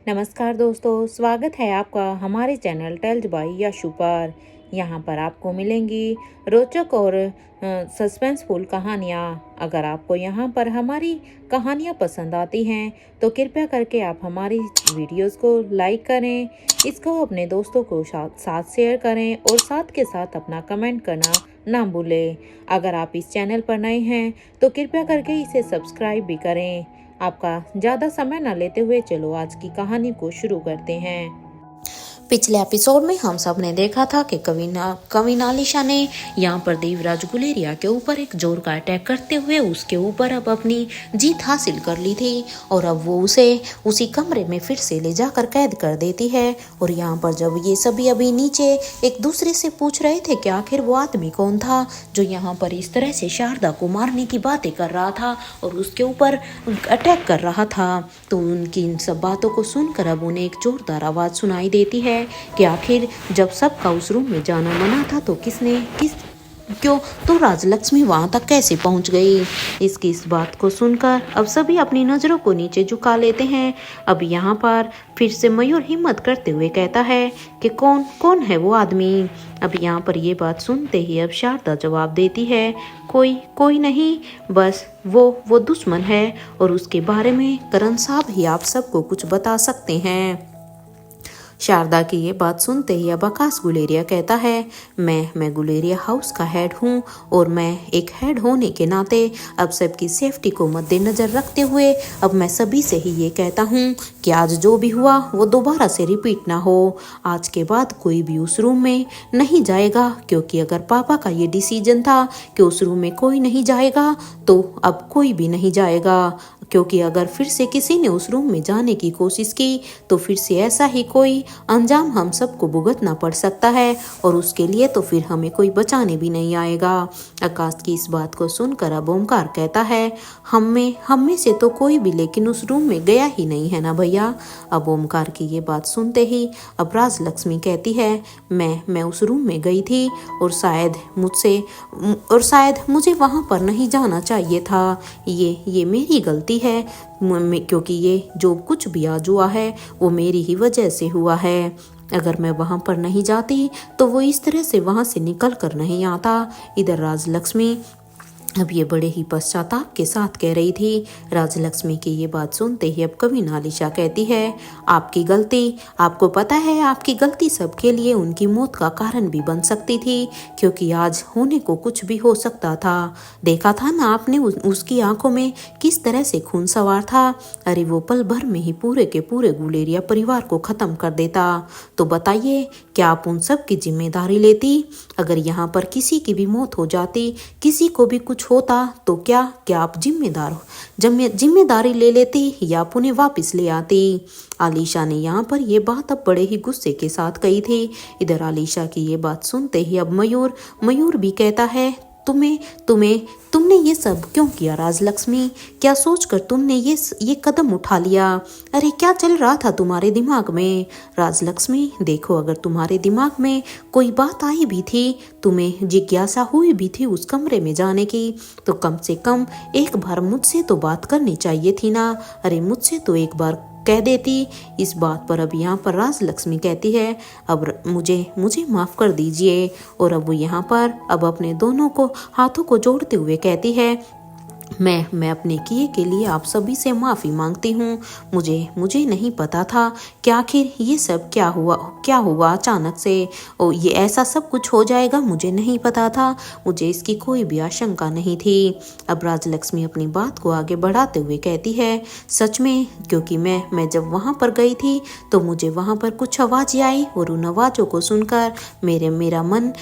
नमस्कार दोस्तों, स्वागत है आपका हमारे चैनल टेल्स बाय यशु पर। यहाँ पर आपको मिलेंगी रोचक और सस्पेंसफुल कहानियाँ। अगर आपको यहाँ पर हमारी कहानियाँ पसंद आती हैं तो कृपया करके आप हमारी वीडियोस को लाइक करें, इसको अपने दोस्तों को साथ शेयर करें और साथ के साथ अपना कमेंट करना ना भूलें। अगर आप इस चैनल पर नए हैं तो कृपया करके इसे सब्सक्राइब भी करें। आपका ज़्यादा समय न लेते हुए चलो आज की कहानी को शुरू करते हैं। पिछले एपिसोड में हम सब ने देखा था कि कविनालिशा ने यहाँ पर देवराज गुलेरिया के ऊपर एक जोर का अटैक करते हुए उसके ऊपर अब अपनी जीत हासिल कर ली थी और अब वो उसे उसी कमरे में फिर से ले जाकर कैद कर देती है। और यहाँ पर जब ये सभी अभी नीचे एक दूसरे से पूछ रहे थे कि आखिर वो आदमी कौन था जो यहाँ पर इस तरह से शारदा को मारने की बातें कर रहा था और उसके ऊपर अटैक कर रहा था, तो उनकी इन सब बातों को सुनकर अब उन्हें एक जोरदार आवाज़ सुनाई देती है कि आखिर जब सबका उस रूम में जाना मना था तो क्यों तो राजलक्ष्मी वहां तक कैसे पहुंच गई। इस बात को सुनकर अब सभी अपनी नजरों को नीचे झुका लेते हैं। अब यहाँ पर फिर से मयूर हिम्मत करते हुए कहता है कि कौन है वो आदमी। अब यहाँ पर ये बात सुनते ही अब शारदा जवाब देती है, कोई नहीं, बस वो दुश्मन है और उसके बारे में करण साहब ही आप सबको कुछ बता सकते हैं। शारदा की ये बात सुनते ही अब आकाश गुलेरिया कहता है, मैं गुलेरिया हाउस का हेड हूँ और मैं एक हेड होने के नाते अब सबकी सेफ्टी को मद्देनजर रखते हुए अब मैं सभी से ही ये कहता हूँ कि आज जो भी हुआ वो दोबारा से रिपीट ना हो। आज के बाद कोई भी उस रूम में नहीं जाएगा, क्योंकि अगर पापा का ये डिसीजन था कि उस रूम में कोई नहीं जाएगा तो अब कोई भी नहीं जाएगा, क्योंकि अगर फिर से किसी ने उस रूम में जाने की कोशिश की तो फिर से ऐसा ही कोई अंजाम हम सबको भुगतना पड़ सकता है और उसके लिए तो फिर हमें कोई बचाने भी नहीं आएगा। आकाश की इस बात को सुनकर अब ओमकार कहता है, हम में से तो कोई भी लेकिन उस रूम में गया ही नहीं है ना भैया। अब ओमकार की ये बात सुनते ही अब राजलक्ष्मी कहती है, मैं उस रूम में गई थी और शायद मुझे वहां पर नहीं जाना चाहिए था। ये मेरी गलती है, क्योंकि ये जो कुछ भी आज हुआ है वो मेरी ही वजह से हुआ है। अगर मैं वहां पर नहीं जाती तो वो इस तरह से वहां से निकल कर नहीं आता। इधर राजलक्ष्मी अब ये बड़े ही पश्चाताप के साथ कह रही थी। राजलक्ष्मी की ये बात सुनते ही अब कविनालिशा कहती है, आपकी गलती, आपको पता है आपकी गलती सबके लिए उनकी मौत का कारण भी बन सकती थी, क्योंकि आज होने को कुछ भी हो सकता था। देखा था ना आपने उसकी आंखों में किस तरह से खून सवार था। अरे वो पल भर में ही पूरे के पूरे गुलेरिया परिवार को खत्म कर देता। तो बताइए, क्या आप उन सब की जिम्मेदारी लेती? अगर यहाँ पर किसी की भी मौत हो जाती, किसी को भी कुछ होता तो क्या आप जिम्मेदारी ले लेती या आप उन्हें वापस ले आती? आलिशा ने यहाँ पर ये बात अब बड़े ही गुस्से के साथ कही थी। इधर आलिशा की ये बात सुनते ही अब मयूर भी कहता है, तुमने ये सब क्यों किया राजलक्ष्मी? क्या सोचकर तुमने ये कदम उठा लिया? अरे क्या चल रहा था तुम्हारे दिमाग में? राजलक्ष्मी देखो, अगर तुम्हारे दिमाग में कोई बात आई भी थी, तुम्हें जिज्ञासा हुई भी थी उस कमरे में जाने की, तो कम से कम एक बार मुझसे तो बात करनी चाहिए थी ना। अरे मुझसे तो एक बार कह देती। इस बात पर अब यहाँ पर राजलक्ष्मी कहती है, अब मुझे माफ कर दीजिए। और अब वो यहाँ पर अब अपने दोनों को हाथों को जोड़ते हुए कहती है, मैं अपने किए के लिए आप सभी से माफ़ी मांगती हूँ। मुझे नहीं पता था कि आखिर ये सब क्या हुआ अचानक से। और ये ऐसा सब कुछ हो जाएगा मुझे नहीं पता था, मुझे इसकी कोई भी आशंका नहीं थी। अब राजलक्ष्मी अपनी बात को आगे बढ़ाते हुए कहती है, सच में, क्योंकि मैं जब वहाँ पर गई थी तो मुझे वहाँ पर कुछ आवाज़ें आई और उन आवाज़ों को सुनकर मेरा मन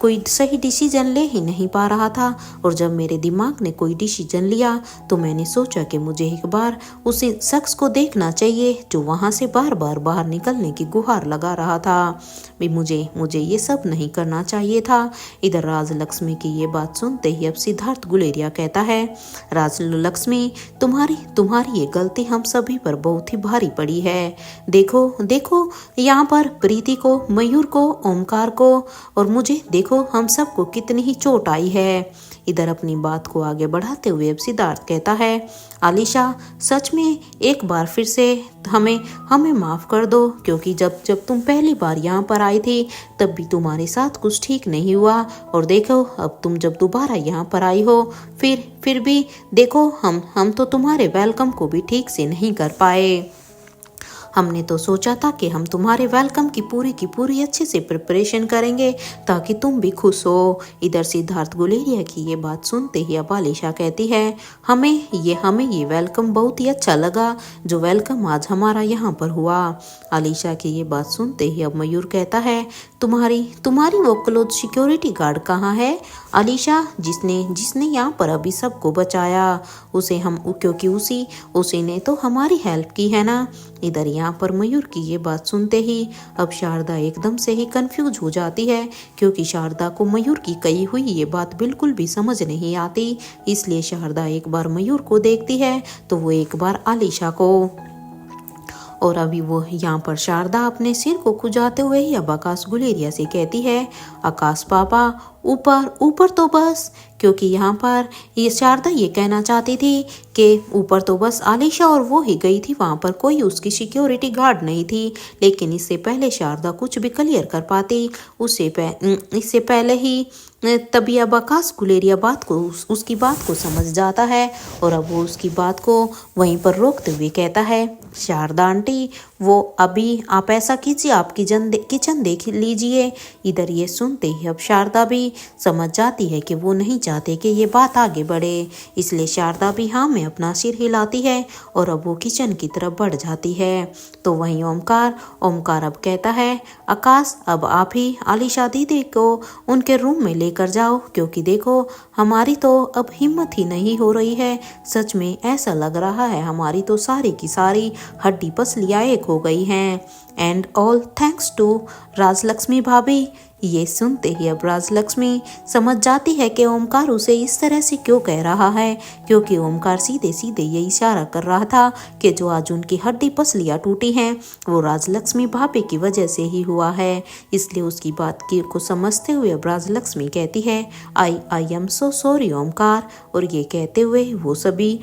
कोई सही डिसीजन ले ही नहीं पा रहा था। और जब मेरे दिमाग ने कोई डिसीजन लिया तो मैंने सोचा कि मुझे एक बार उसी शख्स को देखना चाहिए जो वहां से बार बार निकलने की गुहार लगा रहा था। मुझे ये सब नहीं करना चाहिए था। इधर राजलक्ष्मी की ये बात सुनते ही अब सिद्धार्थ गुलेरिया कहता है, राजलक्ष्मी तुम्हारी ये गलती हम सभी पर बहुत ही भारी पड़ी है। देखो यहाँ पर प्रीति को, मयूर को, ओमकार को और मुझे देखो, हम सबको कितनी ही चोट आई है। इधर अपनी बात को आगे बढ़ाते हंसते हुए अब सिद्धार्थ कहता है, आलिशा सच में एक बार फिर से हमें हमें माफ़ कर दो, क्योंकि जब जब तुम पहली बार यहाँ पर आई थी तब भी तुम्हारे साथ कुछ ठीक नहीं हुआ, और देखो अब तुम जब दोबारा यहाँ पर आई हो फिर भी देखो हम तो तुम्हारे वेलकम को भी ठीक से नहीं कर पाए। हमने तो सोचा था कि हम तुम्हारे वेलकम की पूरी अच्छे से प्रिपरेशन करेंगे ताकि तुम भी खुश हो। इधर सिद्धार्थ गुलेरिया की ये बात सुनते ही अब आलिशा कहती है, हमें ये वेलकम बहुत ही अच्छा लगा, जो वेलकम आज हमारा यहाँ पर हुआ। आलिशा की ये बात सुनते ही अब मयूर कहता है, तुम्हारी वो क्लोज सिक्योरिटी गार्ड कहाँ है आलिशा, जिसने यहाँ पर अभी सबको बचाया, उसे हम क्योंकि उसी ने तो हमारी हेल्प की है ना। इधर यहाँ पर मयूर की ये बात सुनते ही अब शारदा एकदम से ही कंफ्यूज हो जाती है, क्योंकि शारदा को मयूर की कही हुई ये बात बिल्कुल भी समझ नहीं आती। इसलिए शारदा एक बार मयूर को देखती है तो वो एक बार आलिशा को, और अभी वो यहाँ पर शारदा अपने सिर को खुजाते हुए ही अब आकाश गुलेरिया से कहती है, आकाश पापा ऊपर ऊपर तो बस, क्योंकि यहाँ पर ये शारदा ये कहना चाहती थी कि ऊपर तो बस आलिशा और वो ही गई थी, वहाँ पर कोई उसकी सिक्योरिटी गार्ड नहीं थी। लेकिन इससे पहले शारदा कुछ भी क्लियर कर पाती इससे पहले ही तभी अब आकाश गुलेरिया उसकी बात को समझ जाता है, और अब वो उसकी बात को वहीं पर रोकते हुए कहता है, शारदा आंटी वो अभी आप ऐसा कीजिए, आप किचन देख लीजिए। इधर ये सुनते ही अब शारदा भी समझ जाती है कि वो नहीं चाहते कि ये बात आगे बढ़े, इसलिए शारदा भी हाँ में अपना सिर हिलाती है और अब वो किचन की तरफ बढ़ जाती है। तो वहीं ओमकार अब कहता है, आकाश अब आप ही आलिशा दीदी को उनके रूम में लेकर जाओ, क्योंकि देखो हमारी तो अब हिम्मत ही नहीं हो रही है। सच में ऐसा लग रहा है हमारी तो सारी की सारी हड्डी पसलियाँ एक हो गई हैं। And all thanks to Rajlakshmi भाभी। ये सुनते ही अब राजलक्ष्मी समझ जाती है कि ओमकार उसे इस तरह से क्यों कह रहा है, क्योंकि ओमकार सीधे सीधे ये इशारा कर रहा था कि जो आज उनकी हड्डी पसलियाँ टूटी हैं वो राजलक्ष्मी भाभी की वजह से ही हुआ है। इसलिए उसकी बात को समझते हुए अब राजलक्ष्मी कहती है, I am so sorry Omkar. और ये कहते हुए वो सभी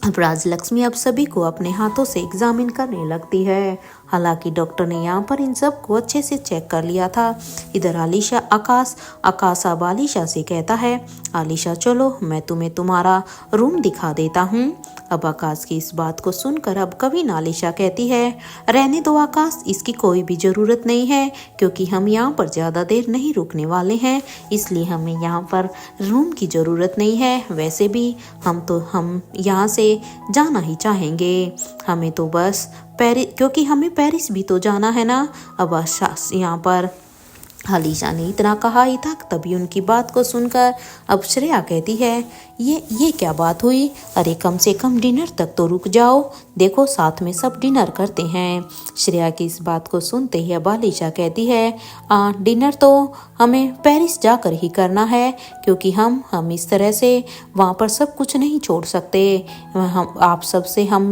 अब राजलक्ष्मी अब सभी को अपने हाथों से एग्जामिन करने लगती है। हालांकि डॉक्टर ने यहाँ पर इन सब को अच्छे से चेक कर लिया था। इधर आकाश अब आलिशा से कहता है, आलिशा चलो मैं तुम्हें तुम्हारा रूम दिखा देता हूँ। अब आकाश की इस बात को सुनकर अब कविन आलिशा कहती है, रहने दो आकाश, इसकी कोई भी ज़रूरत नहीं है, क्योंकि हम यहाँ पर ज़्यादा देर नहीं रुकने वाले हैं, इसलिए हमें यहाँ पर रूम की ज़रूरत नहीं है। वैसे भी हम यहाँ से जाना ही चाहेंगे, हमें तो बस क्योंकि हमें पेरिस भी तो जाना है ना। अब यहाँ पर आलिशा ने इतना कहा ही था, तभी उनकी बात को सुनकर अब श्रेया कहती है, ये क्या बात हुई, अरे कम से कम डिनर तक तो रुक जाओ, देखो साथ में सब डिनर करते हैं। श्रेया की इस बात को सुनते ही अब आलिशा कहती है, डिनर तो हमें पेरिस जाकर ही करना है, क्योंकि हम इस तरह से वहाँ पर सब कुछ नहीं छोड़ सकते। आप सबसे हम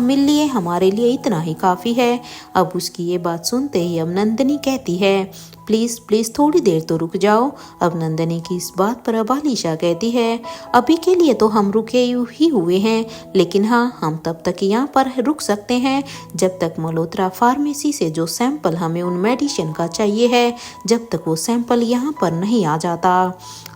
मिल लिए, हमारे लिए इतना ही काफ़ी है। अब उसकी ये बात सुनते ही अब नंदिनी कहती है, प्लीज़ थोड़ी देर तो रुक जाओ। अब नंदिनी की इस बात पर अब आलिशा कहती है, अभी के लिए तो हम रुके ही हुए हैं, लेकिन हाँ हम तब तक यहाँ पर रुक सकते हैं जब तक मल्होत्रा फार्मेसी से जो सैंपल हमें उन मेडिसिन का चाहिए है, जब तक वो सैंपल यहाँ पर नहीं आ जाता।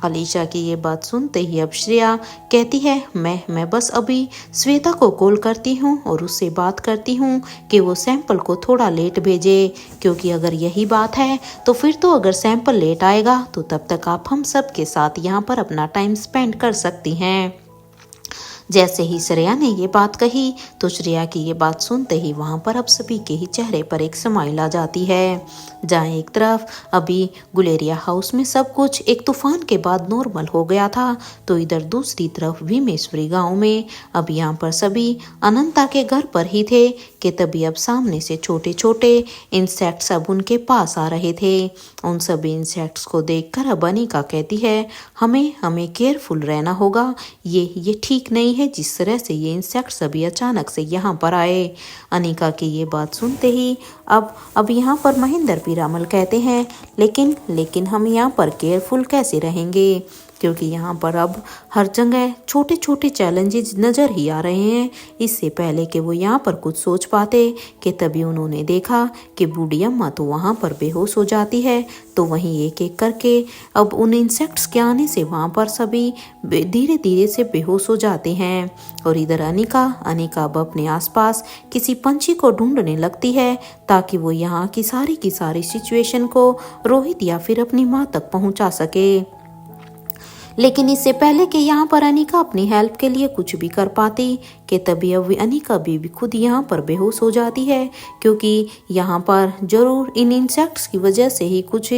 आलिशा की ये बात सुनते ही अब श्रेया कहती है, मैं बस अभी श्वेता को कॉल करती हूँ और उससे बात करती हूँ कि वो सैंपल को थोड़ा लेट भेजे, क्योंकि अगर यही बात है तो फिर तो अगर सैंपल लेट आएगा तो तब तक आप हम सब के साथ यहाँ पर अपना टाइम स्पेंड कर सकती हैं। जैसे ही श्रेया ने ये बात कही तो श्रेया की ये बात सुनते ही वहाँ पर अब सभी के ही चेहरे पर एक स्माइल आ जाती है। जहाँ एक तरफ अभी गुलेरिया हाउस में सब कुछ एक तूफान के बाद नॉर्मल हो गया था, तो इधर दूसरी तरफ भीमेश्वरी गांव में अब यहाँ पर सभी अनंता के घर पर ही थे कि तभी अब सामने से छोटे छोटे इंसेक्ट्स अब उनके पास आ रहे थे। उन सभी इंसेक्ट्स को देखकर अब अनिका कहती है, हमें केयरफुल रहना होगा, ये ठीक नहीं है जिस तरह से ये इंसेक्ट्स अभी अचानक से यहाँ पर आए। अनिका की ये बात सुनते ही अब यहाँ पर महेंद्र पीरामल कहते हैं, लेकिन हम यहाँ पर केयरफुल कैसे रहेंगे। क्योंकि यहाँ पर अब हर जगह छोटे छोटे चैलेंजेस नज़र ही आ रहे हैं। इससे पहले कि वो यहाँ पर कुछ सोच पाते कि तभी उन्होंने देखा कि बूढ़ी अम्मा तो वहाँ पर बेहोश हो जाती है। तो वहीं एक एक करके अब उन इंसेक्ट्स के आने से वहाँ पर सभी धीरे धीरे से बेहोश हो जाते हैं। और इधर अनिका अब अपने आसपास किसी पंछी को ढूंढने लगती है ताकि वो यहाँ की सारी सिचुएशन को रोहित या फिर अपनी माँ तक पहुँचा सके। लेकिन इससे पहले कि यहाँ पर अनिका अपनी हेल्प के लिए कुछ भी कर पाती कि तभी अब अनिका भी खुद यहाँ पर बेहोश हो जाती है, क्योंकि यहाँ पर जरूर इन इंसेक्ट्स की वजह से ही कुछ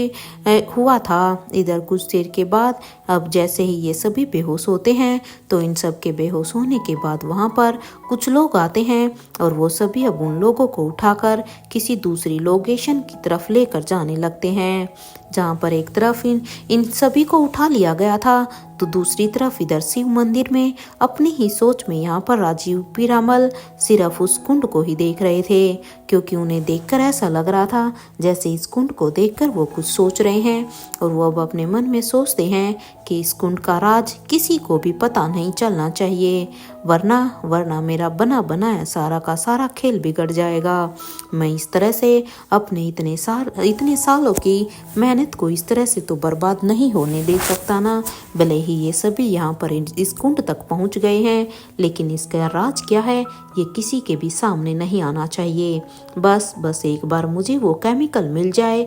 हुआ था। इधर कुछ देर के बाद अब जैसे ही ये सभी बेहोश होते हैं तो इन सब के बेहोश होने के बाद वहाँ पर कुछ लोग आते हैं और वो सभी अब उन लोगों को उठाकर किसी दूसरी लोकेशन की तरफ लेकर जाने लगते हैं। जहाँ पर एक तरफ इन सभी को उठा लिया गया था तो दूसरी तरफ इधर शिव मंदिर में अपनी ही सोच में यहाँ पर राजीव पीरामल सिर्फ उस कुंड को ही देख रहे थे, क्योंकि उन्हें देखकर ऐसा लग रहा था जैसे इस कुंड को देखकर वो कुछ सोच रहे हैं। और वो अब अपने मन में सोचते हैं कि इस कुंड का राज किसी को भी पता नहीं चलना चाहिए, वरना मेरा बना बनाया सारा का सारा खेल बिगड़ जाएगा। मैं इस तरह से अपने इतने सालों की मेहनत को इस तरह से तो बर्बाद नहीं होने दे सकता ना। भले ही ये सभी यहाँ पर इस कुंड तक पहुँच गए हैं, लेकिन इसका राज क्या है ये किसी के भी सामने नहीं आना चाहिए। बस एक बार मुझे वो केमिकल मिल जाए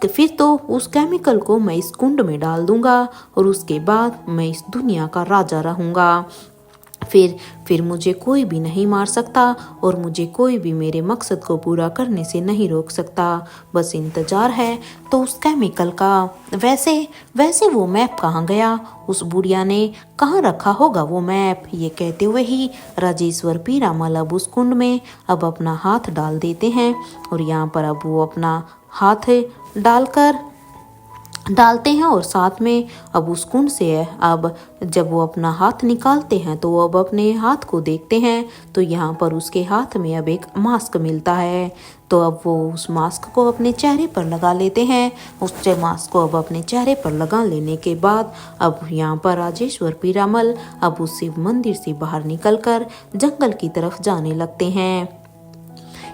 फिर तो उस केमिकल को मैं इस कुंड में डाल दूंगा और उसके बाद मैं इस दुनिया का राजा रहूंगा। फिर मुझे कोई भी नहीं मार सकता और मुझे कोई भी मेरे मकसद को पूरा करने से नहीं रोक सकता। बस इंतजार है तो उस केमिकल का। वैसे वो मैप कहाँ गया? उस बुढ़िया ने कहाँ रखा होगा वो मैप? ये कहते हुए ही राजेश्वर पीरामल अब उस कुंड में अब अपना हाथ डाल देते हैं और यहाँ पर अब वो अपना हाथ डालते हैं और साथ में अब उस कुंड से अब जब वो अपना हाथ निकालते हैं तो वो अब अपने हाथ को देखते हैं तो यहाँ पर उसके हाथ में अब एक मास्क मिलता है। तो अब वो उस मास्क को अपने चेहरे पर लगा लेते हैं। उस मास्क को अब अपने चेहरे पर लगा लेने के बाद अब यहाँ पर राजेश्वर पीरामल अब उस शिव मंदिर से बाहर निकलकर जंगल की तरफ जाने लगते हैं।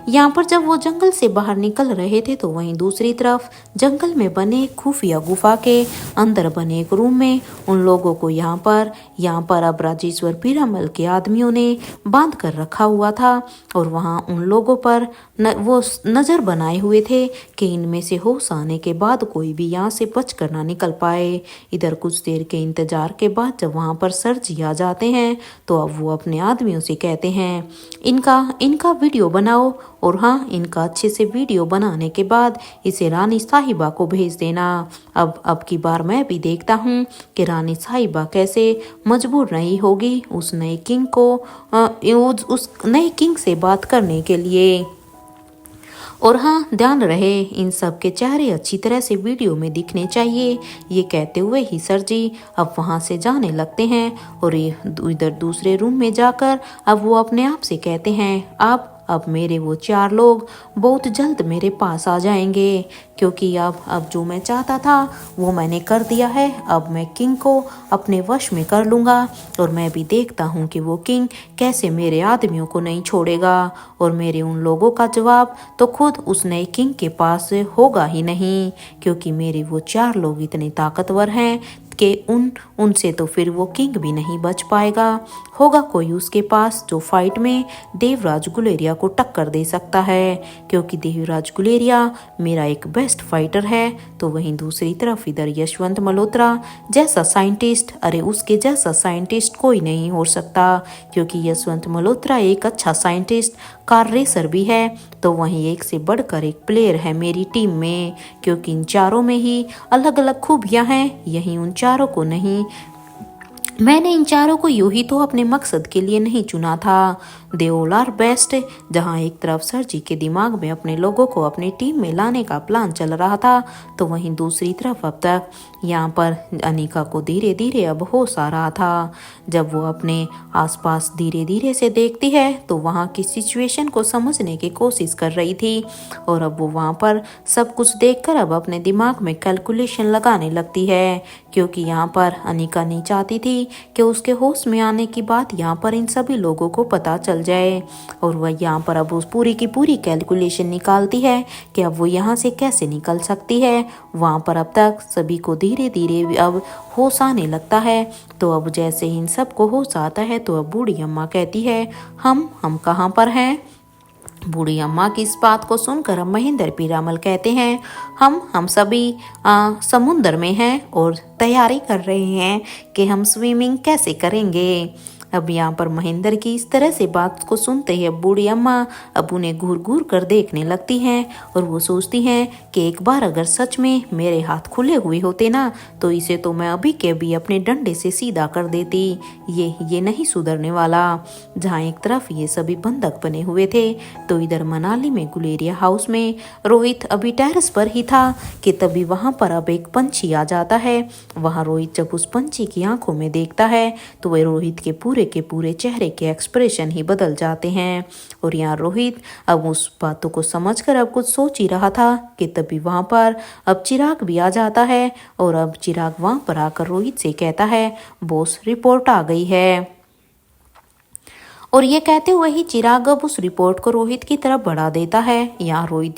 यहाँ पर जब वो जंगल से बाहर निकल रहे थे तो वहीं दूसरी तरफ जंगल में बने खुफिया गुफा के अंदर बने एक रूम में उन लोगों को यहाँ पर अब राजेश्वर पीरामल के आदमियों ने बांध कर रखा हुआ था और वहाँ उन लोगों पर वो नज़र बनाए हुए थे कि इनमें से होश आने के बाद कोई भी यहाँ से बच कर ना निकल पाए। इधर कुछ देर के इंतजार के बाद जब वहाँ पर सर जी आ जाते हैं तो अब वो अपने आदमियों से कहते हैं इनका वीडियो बनाओ और हाँ, इनका अच्छे से वीडियो बनाने के बाद इसे रानी साहिबा को भेज देना। अब की बार मैं भी देखता हूँ कि रानी साहिबा कैसे मजबूर नहीं होगी उस नए किंग को उस नए किंग से बात करने के लिए। और हाँ, ध्यान रहे इन सब के चेहरे अच्छी तरह से वीडियो में दिखने चाहिए। ये कहते हुए ही सर जी अब वहाँ से जाने लगते हैं और ये इधर दूसरे रूम में जाकर अब वो अपने आप से कहते हैं अब मेरे वो 4 लोग बहुत जल्द मेरे पास आ जाएंगे, क्योंकि अब जो मैं चाहता था वो मैंने कर दिया है। अब मैं किंग को अपने वश में कर लूँगा और मैं भी देखता हूँ कि वो किंग कैसे मेरे आदमियों को नहीं छोड़ेगा। और मेरे उन लोगों का जवाब तो खुद उस नए किंग के पास होगा ही नहीं, क्योंकि मेरे वो 4 लोग इतने ताकतवर हैं कि उनसे तो फिर वो किंग भी नहीं बच पाएगा। होगा कोई उसके पास जो फाइट में देवराज गुलेरिया को टक्कर दे सकता है, क्योंकि देवराज गुलेरिया मेरा एक बेस्ट फाइटर है। तो वहीं दूसरी तरफ इधर यशवंत मल्होत्रा जैसा साइंटिस्ट, अरे उसके जैसा साइंटिस्ट कोई नहीं हो सकता, क्योंकि यशवंत मल्होत्रा एक अच्छा साइंटिस्ट, कार रेसर भी है। तो वहीं एक से बढ़कर एक प्लेयर है मेरी टीम में, क्योंकि इन चारों में ही अलग अलग खूबियां हैं, यही उन चारों को नहीं मैंने इन चारों को यूं ही तो अपने मकसद के लिए नहीं चुना था। They all are best. जहाँ एक तरफ सर जी के दिमाग में अपने लोगों को अपनी टीम में लाने का प्लान चल रहा था, तो वहीं दूसरी तरफ अब तक यहाँ पर अनिका को धीरे धीरे अब होश आ रहा था। जब वो अपने आसपास धीरे धीरे से देखती है तो वहाँ की सिचुएशन को समझने की कोशिश कर रही थी, और अब वो वहाँ पर सब कुछ देखकर अब अपने दिमाग में कैलकुलेशन लगाने लगती है, क्योंकि यहाँ पर अनिका नहीं चाहती थी कि उसके होश में आने की बात यहाँ पर इन सभी लोगों को पता चल जाए। और वह यहाँ पर अब उस पूरी की पूरी कैलकुलेशन निकालती है कि अब वो यहाँ से कैसे निकल सकती है। वहाँ पर अब तक सभी को धीरे धीरे अब होश आने लगता है। तो अब जैसे इन सबको होश आता है तो अब बूढ़ी अम्मा कहती है, हम कहाँ पर हैं। बूढ़ी अम्मा की इस बात को सुनकर अब महेंद्र पीरामल कहते हैं, हम सभी समुद्र में हैं और तैयारी कर रहे हैं कि हम स्विमिंग कैसे करेंगे। अब यहाँ पर महेंद्र की इस तरह से बात को सुनते ही अब बूढ़ी अम्मा अब उन्हें घूर घूर कर देखने लगती हैं, और वो सोचती हैं कि एक बार अगर सच में मेरे हाथ खुले हुए होते ना, तो इसे तो मैं अभी के अभी अपने डंडे से सीधा कर देती। ये नहीं सुधरने वाला। जहाँ एक तरफ ये सभी बंधक बने हुए थे, तो इधर मनाली में गुलेरिया हाउस में रोहित अभी टेरेस पर ही था कि तभी वहाँ पर अब एक पंछी आ जाता है। वहाँ रोहित जब उस पंछी की आंखों में देखता है तो वह रोहित के पूरे चेहरे के एक्सप्रेशन ही बदल जाते हैं। और यहाँ रोहित अब उस बातों को समझकर अब कुछ सोच ही रहा था कि तभी वहाँ पर अब चिराग भी आ जाता है, और अब चिराग वहाँ पर आकर रोहित से कहता है, बॉस रिपोर्ट आ गई है। और ये कहते हुए ही चिराग अब उस रिपोर्ट को रोहित की तरफ बढ़ा देता है। यहाँ रोहित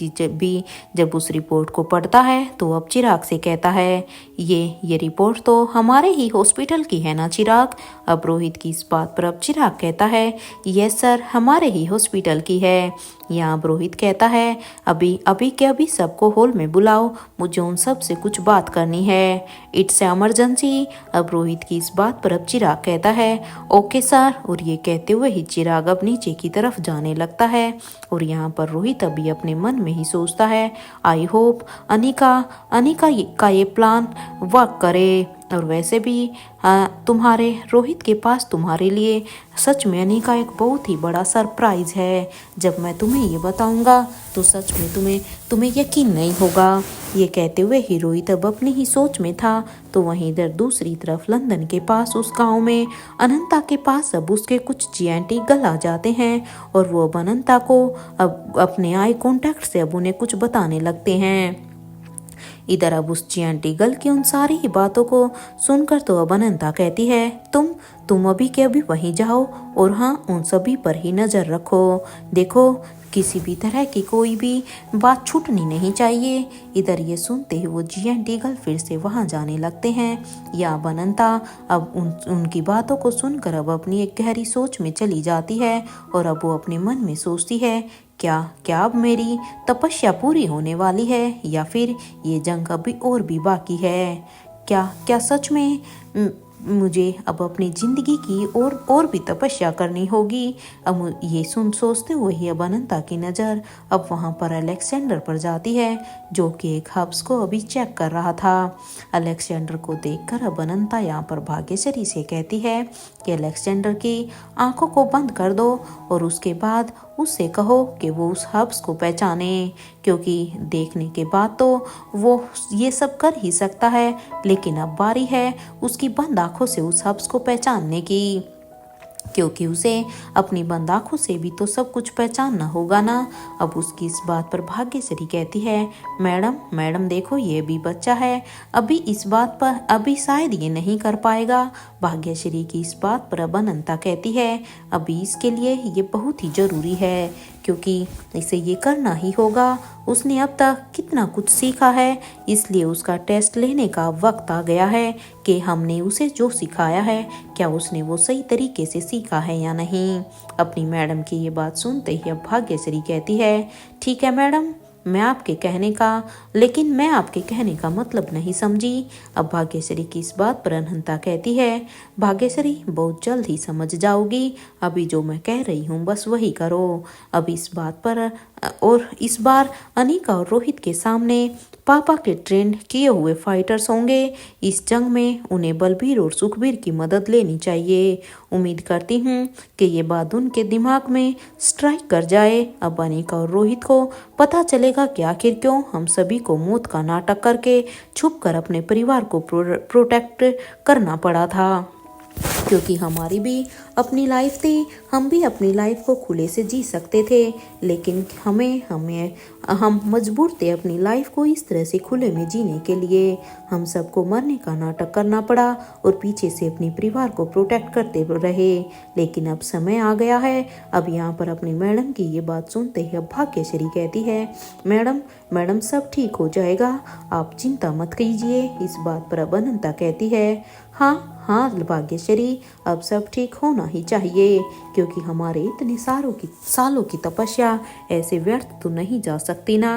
जब उस रिपोर्ट को पढ़ता है तो अब चिराग से कहता है, ये रिपोर्ट तो हमारे ही हॉस्पिटल की है ना चिराग। अब रोहित की इस बात पर अब चिराग कहता है, यस सर, हमारे ही हॉस्पिटल की है। यहाँ अब रोहित कहता है, अभी सबको हॉल में बुलाओ, मुझे उन सब से कुछ बात करनी है, इट्स इमरजेंसी। अब रोहित की इस बात पर अब चिराग कहता है, ओके सर। और ये कहते हुए ही चिराग अब नीचे की तरफ जाने लगता है। और यहाँ पर रोहित अभी अपने मन में ही सोचता है, आई होप अनिका का ये प्लान वर्क करे। और वैसे भी तुम्हारे रोहित के पास तुम्हारे लिए सच में अनिका एक बहुत ही बड़ा सरप्राइज है। जब मैं तुम्हें ये बताऊंगा तो सच में तुम्हें यकीन नहीं होगा। ये कहते हुए ही रोहित अब अपनी ही सोच में था, तो वहीं इधर दूसरी तरफ लंदन के पास उस गांव में अनंता के पास अब उसके कुछ जीएनटी गल आ जाते हैं, और वो अब अनंता को अब अपने आई कांटेक्ट से अब उन्हें कुछ बताने लगते हैं। इधर अब उस जीएनटी गर्ल की उन सारी ही बातों को सुनकर तो अब अनंता कहती है, तुम अभी के अभी वहीं जाओ, और हाँ, उन सभी पर ही नजर रखो। देखो, किसी भी तरह की कोई भी बात छूटनी नहीं चाहिए। इधर ये सुनते ही वो जीएनटी गर्ल फिर से वहां जाने लगते हैं। या अनंता अब उनकी बातों को सुनकर अब अपनी एक गहरी सोच में चली जाती है, और अब वो अपने मन में सोचती है, क्या अब मेरी तपस्या पूरी होने वाली है, या फिर ये जंग अभी और भी बाकी है। क्या सच में मुझे अब अपनी जिंदगी की और भी तपस्या करनी होगी। अब ये सोचते हुए ही अब अनंता की नज़र अब वहाँ पर अलेक्जेंडर पर जाती है, जो कि एक हब्स को अभी चेक कर रहा था। अलेक्जेंडर को देखकर अब अनंता यहाँ पर भाग्यश्री से कहती है कि अलेक्जेंडर की आंखों को बंद कर दो, और उसके बाद उससे कहो कि वो उस हब्स को पहचाने, क्योंकि देखने के बाद तो वो ये सब कर ही सकता है, लेकिन अब बारी है उसकी बंद आंखों से उस हब्स को पहचानने की, क्योंकि उसे अपनी बंद आंखों से भी तो सब कुछ पहचानना होगा ना। अब उसकी इस बात पर भाग्यश्री कहती है, मैडम देखो, ये भी बच्चा है, अभी इस बात पर अभी शायद ये नहीं कर पाएगा। भाग्यश्री की इस बात पर अब अनंता कहती है, अभी इसके लिए ये बहुत ही जरूरी है, क्योंकि इसे ये करना ही होगा। उसने अब तक कितना कुछ सीखा है, इसलिए उसका टेस्ट लेने का वक्त आ गया है कि हमने उसे जो सिखाया है क्या उसने वो सही तरीके से सीखा है या नहीं। अपनी मैडम की ये बात सुनते ही अब भाग्यश्री कहती है, ठीक है मैडम, मैं आपके कहने का मतलब नहीं समझी। अब भाग्यश्री की इस बात पर अनंता कहती है, भाग्यश्री बहुत जल्द ही समझ जाओगी, अभी जो मैं कह रही हूँ बस वही करो। अब इस बात पर और इस बार अनिका और रोहित के सामने पापा के ट्रेन किए हुए फाइटर्स होंगे। इस जंग में उन्हें बलबीर और सुखबीर की मदद लेनी चाहिए। उम्मीद करती हूँ कि ये बात उनके दिमाग में स्ट्राइक कर जाए। अब अनिका और रोहित को पता चलेगा कि आखिर क्यों हम सभी को मौत का नाटक करके छुप कर अपने परिवार को प्रोटेक्ट करना पड़ा था, क्योंकि हमारी भी अपनी लाइफ थी, हम भी अपनी लाइफ को खुले से जी सकते थे, लेकिन हम मजबूर थे अपनी लाइफ को इस तरह से खुले में जीने के लिए। हम सबको मरने का नाटक करना पड़ा और पीछे से अपने परिवार को प्रोटेक्ट करते रहे। लेकिन अब समय आ गया है। अब यहाँ पर अपनी मैडम की ये बात सुनते ही अब भाग्यश्री कहती है, मैडम सब ठीक हो जाएगा, आप चिंता मत कीजिए। इस बात पर अब अनंता कहती है, हाँ भाग्यश्री, अब सब ठीक होना ही चाहिए, क्योंकि हमारे इतने सालों की तपस्या ऐसे व्यर्थ तो नहीं जा सकती ना।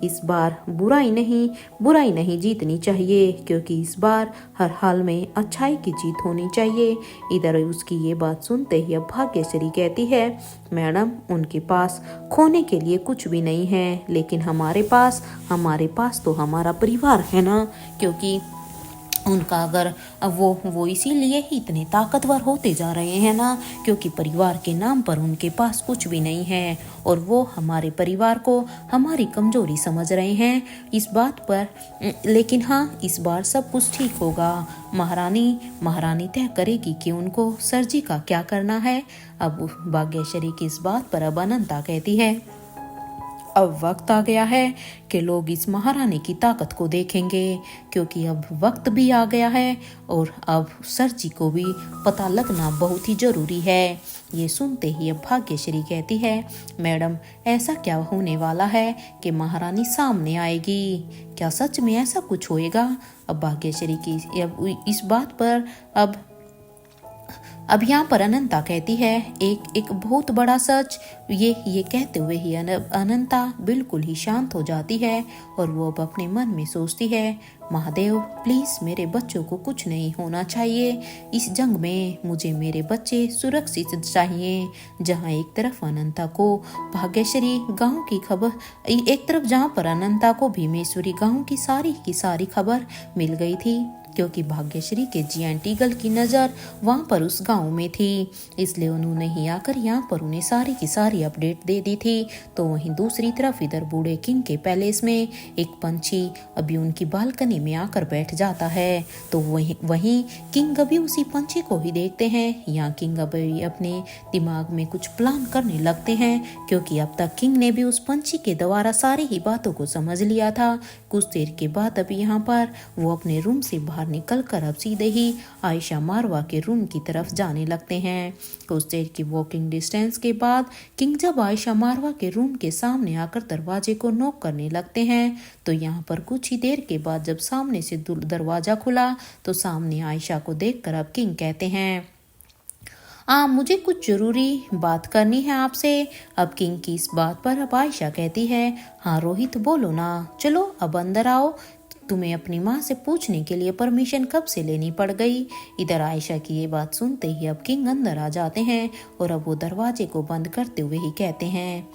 इस बार बुराई नहीं जीतनी चाहिए, क्योंकि इस बार हर हाल में अच्छाई की जीत होनी चाहिए। इधर उसकी ये बात सुनते ही अब भाग्यश्री कहती है, मैडम उनके पास खोने के लिए कुछ भी नहीं है, लेकिन हमारे पास तो हमारा परिवार है ना, क्योंकि उनका अगर वो इसीलिए ही इतने ताकतवर होते जा रहे हैं ना, क्योंकि परिवार के नाम पर उनके पास कुछ भी नहीं है और वो हमारे परिवार को हमारी कमजोरी समझ रहे हैं इस बात पर। लेकिन हाँ, इस बार सब कुछ ठीक होगा। महारानी तय करेगी कि उनको सर्जी का क्या करना है। अब भाग्यश्री की इस बात पर अब अनंता कहती है, अब वक्त आ गया है कि लोग इस महारानी की ताकत को देखेंगे, क्योंकि अब वक्त भी आ गया है और अब सर्जी को भी पता लगना बहुत ही जरूरी है। ये सुनते ही अब भाग्यश्री कहती है, मैडम ऐसा क्या होने वाला है कि महारानी सामने आएगी? क्या सच में ऐसा कुछ होएगा? अब भाग्यश्री की अब इस बात पर अब यहाँ पर अनंता कहती है, एक बहुत बड़ा सच। ये कहते हुए ही अनंता बिल्कुल ही शांत हो जाती है और वो अब अपने मन में सोचती है, महादेव प्लीज मेरे बच्चों को कुछ नहीं होना चाहिए। इस जंग में मुझे मेरे बच्चे सुरक्षित चाहिए। जहाँ एक तरफ अनंता को भाग्यश्री गांव की खबर, एक तरफ जहाँ पर अनंता को भीमेश्वरी गांव की सारी खबर मिल गई थी, क्योंकि भाग्यश्री के जियांट ईगल की नज़र वहाँ पर उस गांव में थी, इसलिए उन्होंने ही आकर यहाँ पर उन्हें सारी की सारी अपडेट दे दी थी। तो वहीं दूसरी तरफ इधर बूढ़े किंग के पैलेस में एक पंछी अभी उनकी बालकनी में आकर बैठ जाता है। तो वहीं किंग अभी उसी पंछी को ही देखते हैं। यहाँ किंग अभी अपने दिमाग में कुछ प्लान करने लगते हैं, क्योंकि अब तक किंग ने भी उस पंछी के द्वारा सारी ही बातों को समझ लिया था। कुछ देर के बाद अभी यहाँ पर वो अपने रूम से बाहर निकलकर अब सीधे ही आयशा मारवा के रूम की तरफ जाने लगते हैं। कुछ देर की वॉकिंग डिस्टेंस के बाद किंग जब आयशा मारवा के रूम के सामने आकर दरवाजे को नॉक करने लगते हैं, तो यहाँ पर कुछ ही देर के बाद जब सामने से दरवाजा खुला तो सामने आयशा को देखकर अब किंग कहते हैं, मुझे कुछ जरूरी बात करनी है आपसे। अब किंग की इस बात पर अब आयशा कहती है, हाँ रोहित बोलो ना, चलो अब अंदर आओ, तुम्हें अपनी माँ से पूछने के लिए परमिशन कब से लेनी पड़ गई। इधर आयशा की ये बात सुनते ही अब किंग अंदर आ जाते हैं और अब वो दरवाजे को बंद करते हुए ही कहते हैं,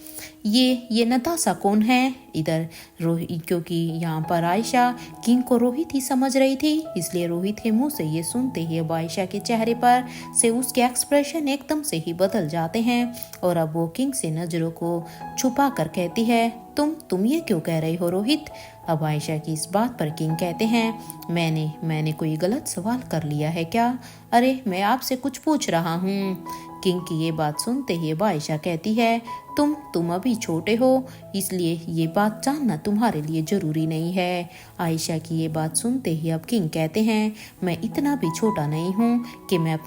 ये नताशा कौन है? इधर रोहित, क्योंकि यहाँ पर आयशा किंग को रोहित ही समझ रही थी, इसलिए रोहित के मुंह से ये सुनते ही अब आयशा के चेहरे पर से उसके एक्सप्रेशन एकदम से ही बदल जाते हैं और अब वो किंग से नजरों को छुपा कर कहती है, तुम ये क्यों कह रही हो रोहित? अब आयशा की इस बात पर किंग कहते हैं, मैंने कोई गलत सवाल कर लिया है क्या? अरे मैं आपसे कुछ पूछ रहा हूँ। किंग की ये बात सुनते ही अब आयशा कहती है, तुम अभी छोटे हो, इसलिए ये बात जानना तुम्हारे लिए जरूरी नहीं है। आयशा की ये बात सुनते ही अब किंग कहते हैं, मैं इतना भी छोटा नहीं हूँ कि मैं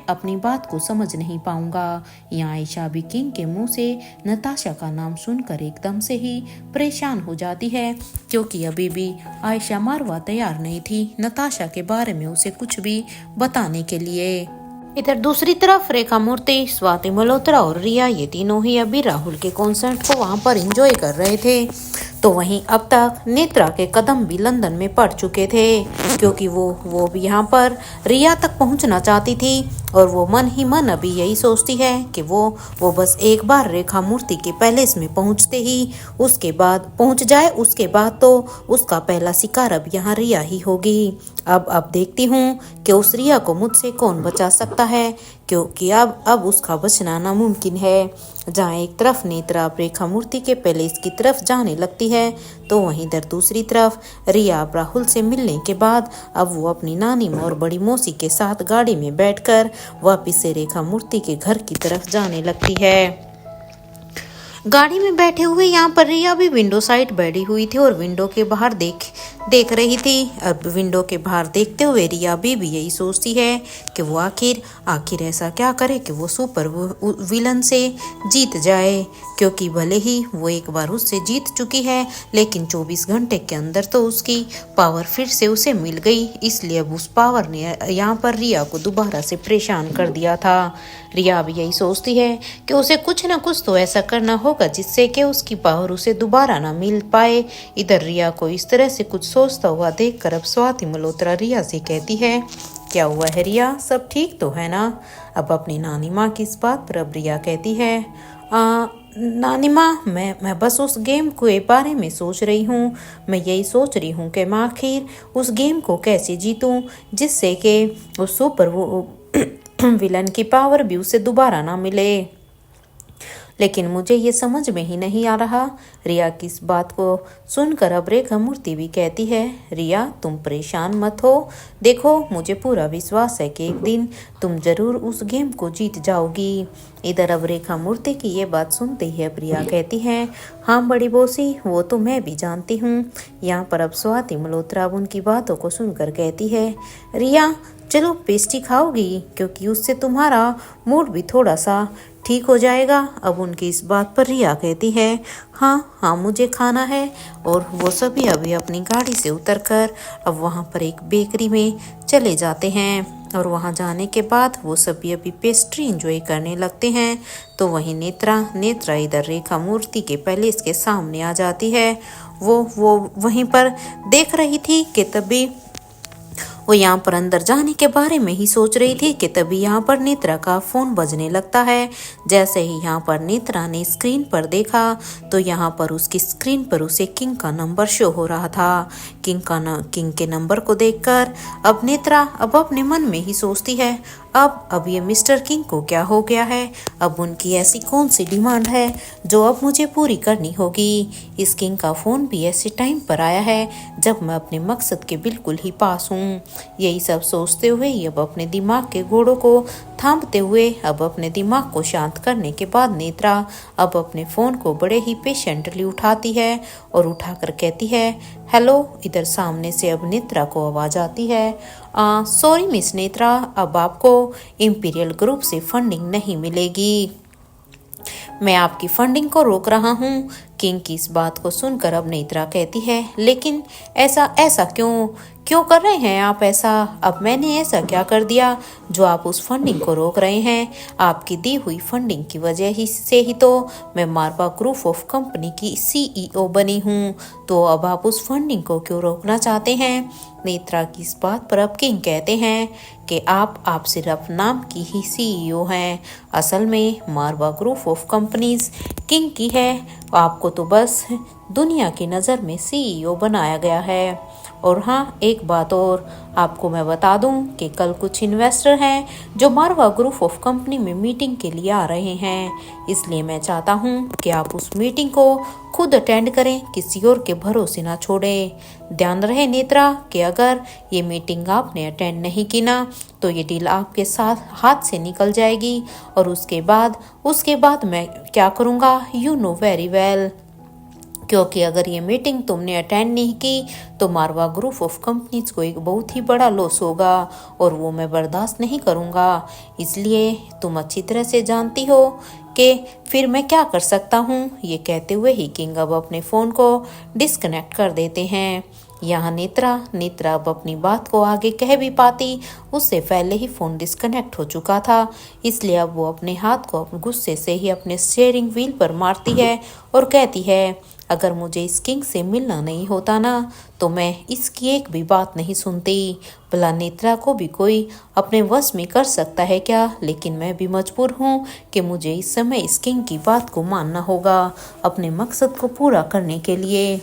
अपनी बात को समझ नहीं पाऊंगा। यहाँ आयशा भी किंग के मुंह से नताशा का नाम सुनकर एकदम से ही परेशान हो जाती है, क्योंकि अभी भी आयशा मारवा तैयार नहीं थी नताशा के बारे में उसे कुछ भी बताने के लिए। इधर दूसरी तरफ रेखा मूर्ति, स्वाति मल्होत्रा और रिया, ये तीनों ही अभी राहुल के कॉन्सर्ट को वहां पर एंजॉय कर रहे थे। तो वहीं अब तक नेत्रा के कदम भी लंदन में पड़ चुके थे, क्योंकि वो भी यहाँ पर रिया तक पहुँचना चाहती थी। और वो मन ही मन अभी यही सोचती है कि वो बस एक बार रेखा मूर्ति के पैलेस में पहुँचते ही उसके बाद पहुँच जाए, उसके बाद तो उसका पहला शिकार अब यहाँ रिया ही होगी। अब देखती हूँ कि उस रिया को मुझसे कौन बचा सकता है, क्योंकि अब उसका बचना नामुमकिन है। जहाँ एक तरफ नेत्रा रेखा मूर्ति के पैलेस की तरफ जाने लगती है, तो वहीं इधर दूसरी तरफ रिया राहुल से मिलने के बाद अब वो अपनी नानी माँ और बड़ी मौसी के साथ गाड़ी में बैठकर वापिस से रेखा मूर्ति के घर की तरफ जाने लगती है। गाड़ी में बैठे हुए यहाँ पर रिया भी विंडो साइड बैठी हुई थी और विंडो के बाहर देख रही थी। अब विंडो के बाहर देखते हुए रिया भी यही सोचती है कि वो आखिर ऐसा क्या करे कि वो सुपर विलन से जीत जाए, क्योंकि भले ही वो एक बार उससे जीत चुकी है, लेकिन 24 घंटे के अंदर तो उसकी पावर फिर से उसे मिल गई। इसलिए अब उस पावर ने यहाँ पर रिया को दोबारा से परेशान कर दिया था। रिया भी यही सोचती है कि उसे कुछ ना कुछ तो ऐसा करना होगा जिससे कि उसकी पावर उसे दोबारा ना मिल पाए। इधर रिया को इस तरह से कुछ सोचता हुआ देखकर अब स्वाति मल्होत्रा रिया से कहती है, क्या हुआ है रिया, सब ठीक तो है ना। अब अपनी नानी माँ की इस बात पर अब रिया कहती है, नानी माँ, मैं बस उस गेम के बारे में सोच रही हूँ। मैं यही सोच रही हूँ कि मैं आखिर उस गेम को कैसे जीतूँ जिससे कि उस सुपर विलन की पावर भी उसे दोबारा ना मिले। लेकिन मुझे ये समझ में ही नहीं आ रहा। रिया की इस बात को सुनकर अब रेखा मूर्ति भी कहती है, रिया तुम परेशान मत हो, देखो मुझे पूरा विश्वास है कि एक दिन तुम जरूर उस गेम को जीत जाओगी। इधर अब रेखा मूर्ति की ये बात सुनते ही अब रिया कहती है, हाँ बड़ी बॉसी, वो तो मैं भी जानती हूँ। यहाँ पर अब स्वाति मल्होत्रा उनकी बातों को सुनकर कहती है, रिया चलो पेस्ट्री खाओगी, क्योंकि उससे तुम्हारा मूड भी थोड़ा सा ठीक हो जाएगा। अब उनकी इस बात पर रिया कहती है, हाँ मुझे खाना है। और वो सभी अभी अपनी गाड़ी से उतरकर अब वहाँ पर एक बेकरी में चले जाते हैं। और वहाँ जाने के बाद वो सभी अभी पेस्ट्री एंजॉय करने लगते हैं। तो वहीं नेत्रा इधर रेखा मूर्ति के पैलेस के सामने आ जाती है। वो वहीं पर देख रही थी कि तभी वो यहाँ पर अंदर जाने के बारे में ही सोच रही थी कि तभी यहाँ पर नेत्रा का फोन बजने लगता है। जैसे ही यहाँ पर नेत्रा ने स्क्रीन पर देखा तो यहाँ पर उसकी स्क्रीन पर उसे किंग का नंबर शो हो रहा था। किंग के नंबर को देखकर अब नेत्रा अब अपने मन में ही सोचती है, अब ये मिस्टर किंग को क्या हो गया है। अब उनकी ऐसी कौन सी डिमांड है जो अब मुझे पूरी करनी होगी। इस किंग का फ़ोन भी ऐसे टाइम पर आया है जब मैं अपने मकसद के बिल्कुल ही पास हूँ। यही सब सोचते हुए ही अब अपने दिमाग के घोड़ों को थामते हुए अब अपने दिमाग को शांत करने के बाद नेत्रा अब अपने फ़ोन को बड़े ही पेशेंटली उठाती है और उठाकर कहती है, हेलो। इधर सामने से अब नेत्रा को आवाज़ आती है, सॉरी मिस नेत्रा, अब आपको इंपीरियल ग्रुप से फंडिंग नहीं मिलेगी। मैं आपकी फंडिंग को रोक रहा हूँ। किंग की इस बात को सुनकर अब नेत्रा कहती है, लेकिन ऐसा क्यों कर रहे हैं आप ऐसा। अब मैंने ऐसा क्या कर दिया जो आप उस फंडिंग को रोक रहे हैं। आपकी दी हुई फंडिंग की वजह से ही तो मैं मारवा ग्रुप ऑफ कंपनी की CEO बनी हूँ, तो अब आप उस फंडिंग को क्यों रोकना चाहते हैं। नेत्रा की इस बात पर अब किंग कहते हैं कि आप सिर्फ नाम की ही CEO हैं, असल में मारवा ग्रुप ऑफ कंपनीज किंग की है। आपको तो बस दुनिया की नज़र में CEO बनाया गया है। और हाँ, एक बात और आपको मैं बता दूं कि कल कुछ इन्वेस्टर हैं जो मारवा ग्रुप ऑफ कंपनी में मीटिंग के लिए आ रहे हैं, इसलिए मैं चाहता हूं कि आप उस मीटिंग को खुद अटेंड करें, किसी और के भरोसे ना छोड़ें। ध्यान रहे नेत्रा कि अगर ये मीटिंग आपने अटेंड नहीं की ना तो ये डील आपके साथ हाथ से निकल जाएगी, और उसके बाद मैं क्या करूँगा यू नो वेरी वेल। क्योंकि अगर ये मीटिंग तुमने अटेंड नहीं की तो मारवा ग्रुप ऑफ कंपनीज को एक बहुत ही बड़ा लॉस होगा और वो मैं बर्दाश्त नहीं करूँगा। इसलिए तुम अच्छी तरह से जानती हो कि फिर मैं क्या कर सकता हूँ। ये कहते हुए ही किंग अब अपने फ़ोन को डिस्कनेक्ट कर देते हैं। यहाँ नेत्रा अब अपनी बात को आगे कह भी पाती, उससे पहले ही फ़ोन डिस्कनेक्ट हो चुका था। इसलिए अब वो अपने हाथ को गुस्से से ही अपने स्टीयरिंग व्हील पर मारती है और कहती है, अगर मुझे इस किंग से मिलना नहीं होता ना, तो मैं इसकी एक भी बात नहीं सुनती। भला नेत्रा को भी कोई अपने वश में कर सकता है क्या? लेकिन मैं भी मजबूर हूँ कि मुझे इस समय इस किंग की बात को मानना होगा अपने मकसद को पूरा करने के लिए।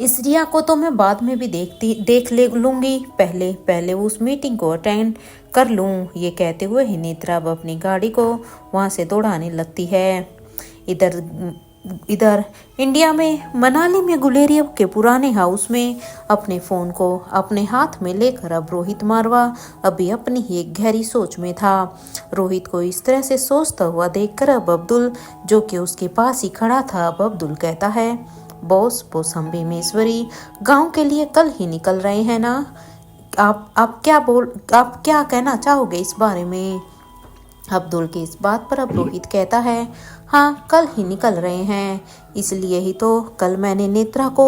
इस रिया को तो मैं बाद में भी देख ले लूंगी, पहले उस मीटिंग को अटेंड कर लूं। ये कहते हुए ही नेत्रा अब अपनी गाड़ी को वहां से दौड़ाने लगती है। इधर इंडिया में मनाली में गुलेरिया के पुराने हाउस में अपने फ़ोन को अपने हाथ में लेकर अब रोहित मारवा अभी अपनी ही एक गहरी सोच में था। रोहित को इस तरह से सोचता हुआ देखकर अब अब्दुल, जो कि उसके पास ही खड़ा था, अब अब्दुल कहता है, बॉस हम भीमेश्वरी गांव के लिए कल ही निकल रहे हैं ना? आप क्या कहना चाहोगे इस बारे में? अब्दुल की इस बात पर अब रोहित कहता है, हाँ कल ही निकल रहे हैं, इसलिए ही तो कल मैंने नेत्रा को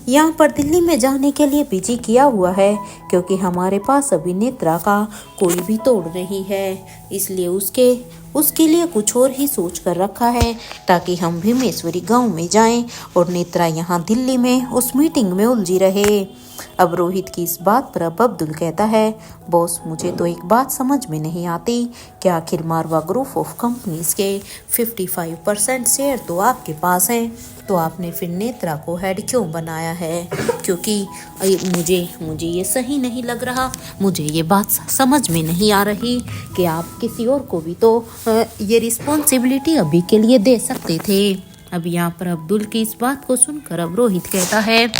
यहाँ पर दिल्ली में जाने के लिए बिजी किया हुआ है, क्योंकि हमारे पास अभी नेत्रा का कोई भी तोड़ नहीं है, इसलिए उसके लिए कुछ और ही सोच कर रखा है, ताकि हम भीमेश्वरी गांव में जाएं और नेत्रा यहाँ दिल्ली में उस मीटिंग में उलझी रहे। अब रोहित की इस बात पर अब अब्दुल कहता है, बॉस मुझे तो एक बात समझ में नहीं आती कि आखिर मारवा ग्रुप ऑफ कंपनीज के 55% शेयर तो आपके पास हैं, तो आपने फिर नेत्रा को हेड क्यों बनाया है? क्योंकि मुझे ये सही नहीं लग रहा, मुझे ये बात समझ में नहीं आ रही कि आप किसी और को भी तो ये रिस्पॉन्सिबिलिटी अभी के लिए दे सकते थे। अब यहाँ पर अब्दुल की इस बात को सुनकर अब रोहित कहता है,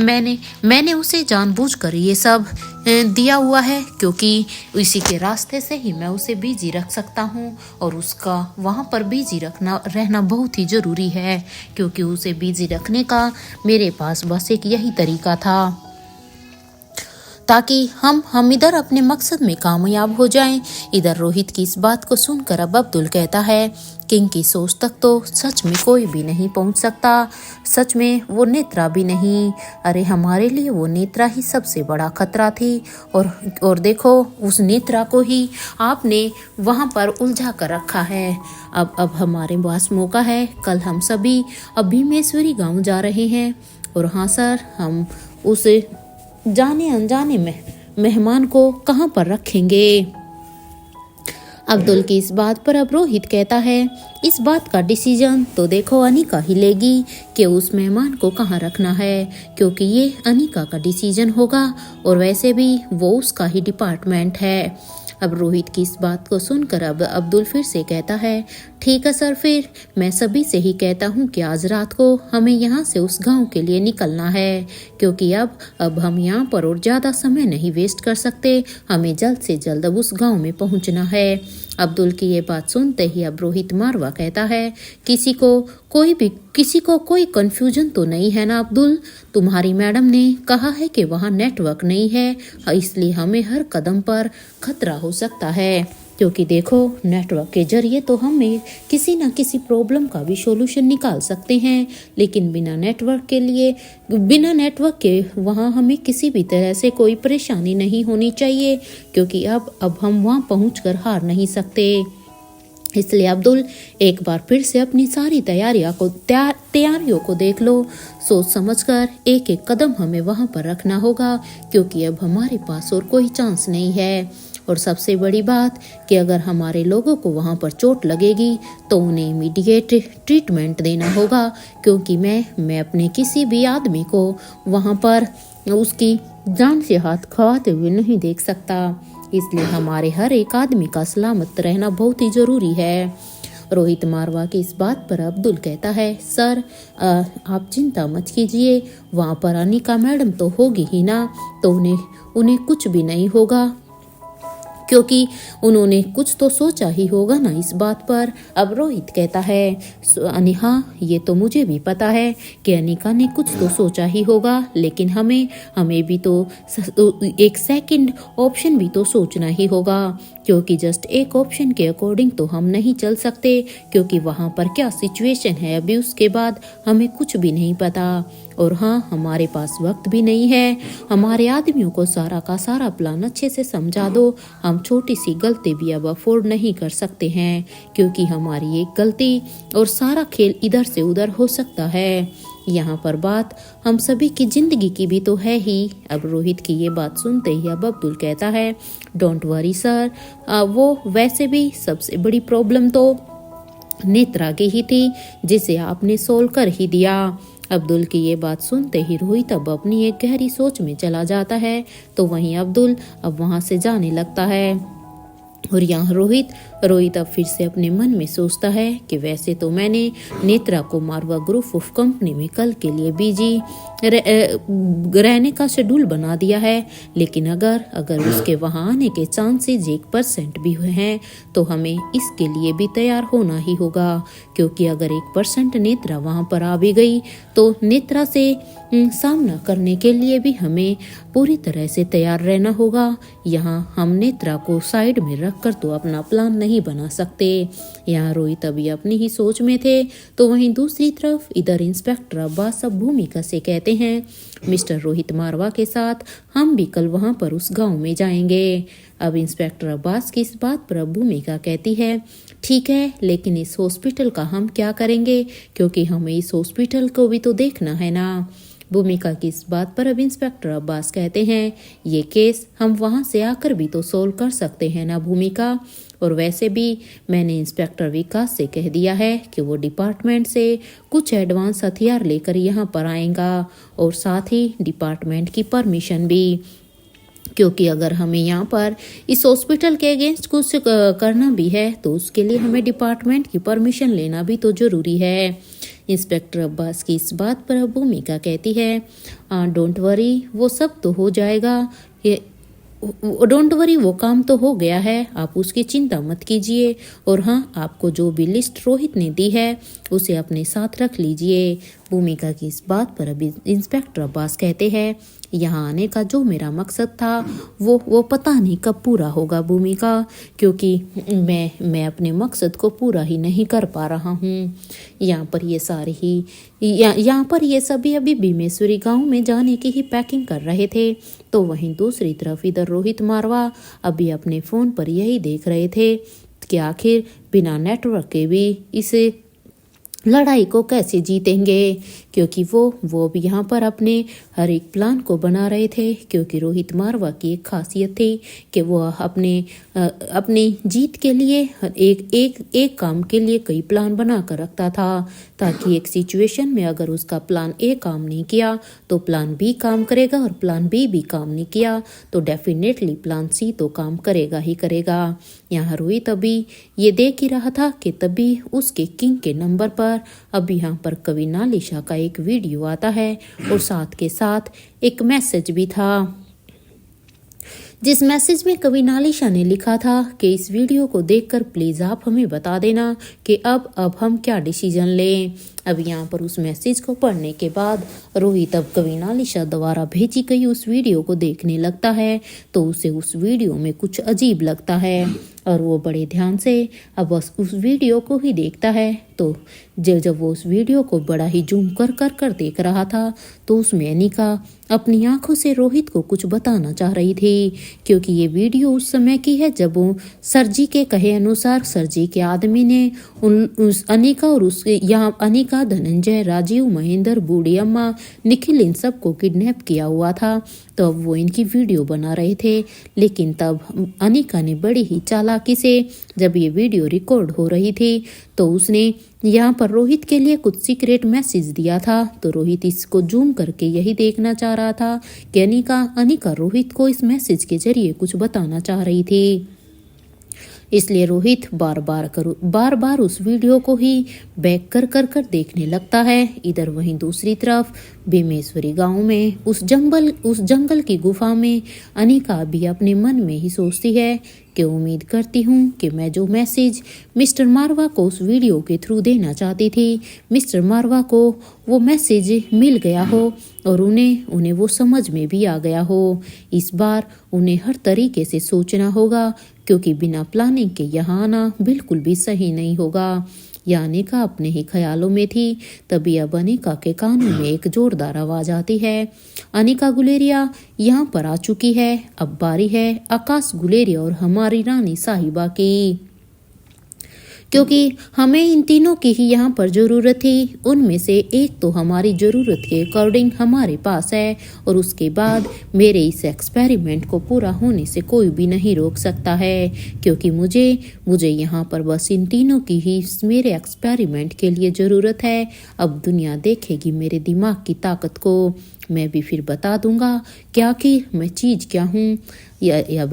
मैंने उसे जानबूझकर ये सब दिया हुआ है, क्योंकि इसी के रास्ते से ही मैं उसे बिजी रख सकता हूँ, और उसका वहाँ पर बिजी रहना बहुत ही ज़रूरी है, क्योंकि उसे बिजी रखने का मेरे पास बस एक यही तरीका था, ताकि हम इधर अपने मकसद में कामयाब हो जाएं। इधर रोहित की इस बात को सुनकर अब अब्दुल कहता है, किंग की सोच तक तो सच में कोई भी नहीं पहुंच सकता, सच में वो नेत्रा भी नहीं। अरे हमारे लिए वो नेत्रा ही सबसे बड़ा खतरा थी, और देखो उस नेत्रा को ही आपने वहां पर उलझा कर रखा है। अब हमारे पास मौका है, कल हम सभी अब भीमेश्वरी गांव जा रहे हैं, और हाँ सर, हम उस जाने अनजाने मेहमान को कहाँ पर रखेंगे? अब्दुल की इस बात पर अब रोहित कहता है, इस बात का डिसीजन तो देखो अनिका ही लेगी कि उस मेहमान को कहाँ रखना है, क्योंकि ये अनिका का डिसीजन होगा, और वैसे भी वो उसका ही डिपार्टमेंट है। अब रोहित की इस बात को सुनकर अब अब्दुल फिर से कहता है, ठीक है सर, फिर मैं सभी से ही कहता हूँ कि आज रात को हमें यहाँ से उस गांव के लिए निकलना है, क्योंकि अब हम यहाँ पर और ज़्यादा समय नहीं वेस्ट कर सकते, हमें जल्द से जल्द अब उस गांव में पहुँचना है। अब्दुल की ये बात सुनते ही अब रोहित मारवा कहता है, किसी को कोई कंफ्यूजन तो नहीं है ना अब्दुल? तुम्हारी मैडम ने कहा है कि वहाँ नेटवर्क नहीं है, इसलिए हमें हर कदम पर खतरा हो सकता है, क्योंकि देखो नेटवर्क के जरिए तो हमें किसी न किसी प्रॉब्लम का भी सॉल्यूशन निकाल सकते हैं, लेकिन बिना नेटवर्क के वहाँ हमें किसी भी तरह से कोई परेशानी नहीं होनी चाहिए, क्योंकि अब हम वहाँ पहुँचकर हार नहीं सकते। इसलिए अब्दुल एक बार फिर से अपनी सारी तैयारियों को देख लो, सोच समझकर एक एक कदम हमें वहाँ पर रखना होगा, क्योंकि अब हमारे पास और कोई चांस नहीं है। और सबसे बड़ी बात कि अगर हमारे लोगों को वहाँ पर चोट लगेगी तो उन्हें इमीडिएट ट्रीटमेंट देना होगा, क्योंकि मैं अपने किसी भी आदमी को वहाँ पर उसकी जान से हाथ खवाते हुए नहीं देख सकता, इसलिए हमारे हर एक आदमी का सलामत रहना बहुत ही ज़रूरी है। रोहित मारवा की इस बात पर अब्दुल कहता है, सर आप चिंता मत कीजिए, वहाँ पर अनिका मैडम तो होगी ही ना, तो उन्हें कुछ भी नहीं होगा, क्योंकि उन्होंने कुछ तो सोचा ही होगा ना इस बात पर। अब रोहित कहता है, हाँ ये तो मुझे भी पता है कि अनिका ने कुछ तो सोचा ही होगा, लेकिन हमें भी तो एक सेकंड ऑप्शन भी तो सोचना ही होगा, क्योंकि जस्ट एक ऑप्शन के अकॉर्डिंग तो हम नहीं चल सकते, क्योंकि वहाँ पर क्या सिचुएशन है अभी उसके बाद हमें कुछ भी नहीं पता। और हाँ, हमारे पास वक्त भी नहीं है। हमारे आदमियों को सारा का सारा प्लान अच्छे से समझा दो, हम छोटी सी गलती भी अब अफोर्ड नहीं कर सकते हैं, क्योंकि हमारी एक गलती और सारा खेल इधर से उधर हो सकता है। यहाँ पर बात हम सभी की जिंदगी की भी तो है ही। अब रोहित की ये बात सुनते ही अब अब्दुल कहता है, डोंट वरी सर, वो वैसे भी सबसे बड़ी प्रॉब्लम तो नेत्रा की ही थी, जिसे आपने सोल्व कर ही दिया। अब्दुल की ये बात सुनते ही रोहित अब अपनी एक गहरी सोच में चला जाता है। तो वहीं अब्दुल अब वहां से जाने लगता है। और यहाँ रोहित अब फिर से अपने मन में सोचता है कि वैसे तो मैंने नेत्रा को मारवा ग्रुप ऑफ कंपनी में कल के लिए बिजी रहने का शेड्यूल बना दिया है, लेकिन अगर उसके वहाँ आने के चांसेस 1% भी हुए हैं तो हमें इसके लिए भी तैयार होना ही होगा, क्योंकि अगर 1% नेत्रा वहाँ पर आ भी गई तो नेत्रा से सामना करने के लिए भी हमें पूरी तरह से तैयार रहना होगा। यहाँ हम नेत्रा को साइड में रखकर तो अपना प्लान नहीं बना सकते। यहाँ रोहित अभी अपनी ही सोच में थे, तो वहीं दूसरी तरफ इधर इंस्पेक्टर अब्बास अब भूमिका से कहते हैं, मिस्टर रोहित मारवा के साथ हम भी कल वहाँ पर उस गांव में जाएंगे। अब इंस्पेक्टर अब्बास की इस बात पर अब भूमिका कहती है, ठीक है, लेकिन इस हॉस्पिटल का हम क्या करेंगे, क्योंकि हमें इस हॉस्पिटल को भी तो देखना है ना। भूमिका की इस बात पर अब इंस्पेक्टर अब्बास कहते हैं, ये केस हम वहां से आकर भी तो सोल्व कर सकते हैं ना भूमिका, और वैसे भी मैंने इंस्पेक्टर विकास से कह दिया है कि वो डिपार्टमेंट से कुछ एडवांस हथियार लेकर यहाँ पर आएगा, और साथ ही डिपार्टमेंट की परमिशन भी, क्योंकि अगर हमें यहाँ पर इस हॉस्पिटल के अगेंस्ट कुछ करना भी है तो उसके लिए हमें डिपार्टमेंट की परमिशन लेना भी तो जरूरी है। इंस्पेक्टर अब्बास की इस बात पर अब भूमिका कहती है, डोंट वरी, वो सब तो हो जाएगा, डोंट वरी, वो काम तो हो गया है, आप उसकी चिंता मत कीजिए। और हाँ, आपको जो भी लिस्ट रोहित ने दी है उसे अपने साथ रख लीजिए। भूमिका की इस बात पर अभी इंस्पेक्टर अब्बास कहते हैं, यहाँ आने का जो मेरा मकसद था वो पता नहीं कब पूरा होगा भूमिका, क्योंकि मैं अपने मकसद को पूरा ही नहीं कर पा रहा हूँ। यहाँ पर ये सभी अभी भीमेश्वरी गांव में जाने की ही पैकिंग कर रहे थे। तो वहीं दूसरी तरफ इधर रोहित मारवा अभी अपने फ़ोन पर यही देख रहे थे कि आखिर बिना नेटवर्क के भी इसे लड़ाई को कैसे जीतेंगे, क्योंकि वो भी यहाँ पर अपने हर एक प्लान को बना रहे थे। क्योंकि रोहित मारवा की एक खासियत थी कि वो अपनी जीत के लिए एक काम के लिए कई प्लान बना कर रखता था, ताकि एक सिचुएशन में अगर उसका प्लान ए काम नहीं किया तो प्लान बी काम करेगा, और प्लान बी भी काम नहीं किया तो डेफिनेटली प्लान सी तो काम करेगा ही करेगा। यहाँ रोहित अभी ये देख ही रहा था कि तभी उसके किंग के नंबर पर अब यहाँ पर कवि नालिशा का एक वीडियो आता है, और साथ के साथ एक मैसेज भी था, जिस मैसेज में कवि नालिशा ने लिखा था कि इस वीडियो को देखकर प्लीज़ आप हमें बता देना कि अब हम क्या डिसीजन लें। अब यहाँ पर उस मैसेज को पढ़ने के बाद रोहित अब कवि नालिशा द्वारा भेजी गई उस वीडियो को देखने लगता है, तो उसे उस वीडियो में कुछ अजीब लगता है, और वो बड़े ध्यान से अब बस उस वीडियो को ही देखता है। तो जब वो उस वीडियो को बड़ा ही जूम कर देख रहा था, तो उसमें अनिका अपनी आंखों से रोहित को कुछ बताना चाह रही थी, क्योंकि ये वीडियो उस समय की है जब वो सरजी के कहे अनुसार सरजी के आदमी ने उस अनिका और उसके यहाँ अनिका, धनंजय, राजीव, महेंद्र, बूढ़ी अम्मा, निखिल, इन सबको किडनैप किया हुआ था। तो अब वो इनकी वीडियो बना रहे थे, लेकिन तब अनिका ने बड़ी ही चालाकी से, जब ये वीडियो रिकॉर्ड हो रही थी, तो उसने यहाँ पर रोहित के लिए कुछ सीक्रेट मैसेज दिया था। तो रोहित इसको जूम करके यही देखना चाह रहा था कि अनिका रोहित को इस मैसेज के जरिए कुछ बताना चाह रही थी। इसलिए रोहित बार बार उस वीडियो को ही बैक कर देखने लगता है। इधर वहीं दूसरी तरफ भीमेश्वरी गांव में उस जंगल की गुफा में अनिका भी अपने मन में ही सोचती है कि उम्मीद करती हूँ कि मैं जो मैसेज मिस्टर मारवा को उस वीडियो के थ्रू देना चाहती थी, मिस्टर मारवा को वो मैसेज मिल गया हो और उन्हें वो समझ में भी आ गया हो। इस बार उन्हें हर तरीके से सोचना होगा, क्योंकि बिना प्लानिंग के यहाँ आना बिल्कुल भी सही नहीं होगा। यह अनिका अपने ही ख्यालों में थी। तभी अब अनिका के कानों में एक जोरदार आवाज आती है। अनिका गुलेरिया यहाँ पर आ चुकी है। अब बारी है आकाश गुलेरिया और हमारी रानी साहिबा की, क्योंकि हमें इन तीनों की ही यहाँ पर ज़रूरत थी। उनमें से एक तो हमारी ज़रूरत के अकॉर्डिंग हमारे पास है, और उसके बाद मेरे इस एक्सपेरिमेंट को पूरा होने से कोई भी नहीं रोक सकता है, क्योंकि मुझे यहाँ पर बस इन तीनों की ही मेरे एक्सपेरिमेंट के लिए ज़रूरत है। अब दुनिया देखेगी मेरे दिमाग की ताकत को। मैं भी फिर बता दूंगा कि आखिर मैं चीज़ क्या हूँ। या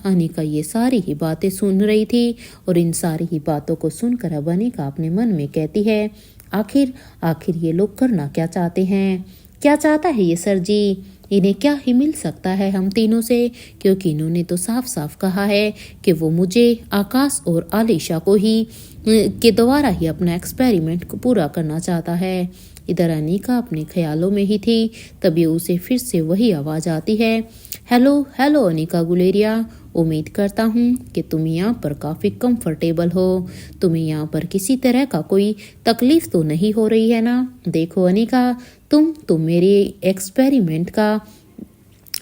अनिका ये सारी ही बातें सुन रही थी, और इन सारी ही बातों को सुनकर अब अनिका अपने मन में कहती है, आखिर ये लोग करना क्या चाहते हैं? क्या चाहता है ये सर जी? इन्हें क्या ही मिल सकता है हम तीनों से? क्योंकि इन्होंने तो साफ साफ कहा है कि वो मुझे, आकाश और आलिशा को ही के द्वारा ही अपना एक्सपेरिमेंट को पूरा करना चाहता है। इधर अनिका अपने ख्यालों में ही थी। तभी उसे फिर से वही आवाज़ आती है, हेलो अनिका गुलेरिया, उम्मीद करता हूँ कि तुम यहाँ पर काफ़ी कंफर्टेबल हो। तुम्हें यहाँ पर किसी तरह का कोई तकलीफ तो नहीं हो रही है ना? देखो अनिका, तुम मेरे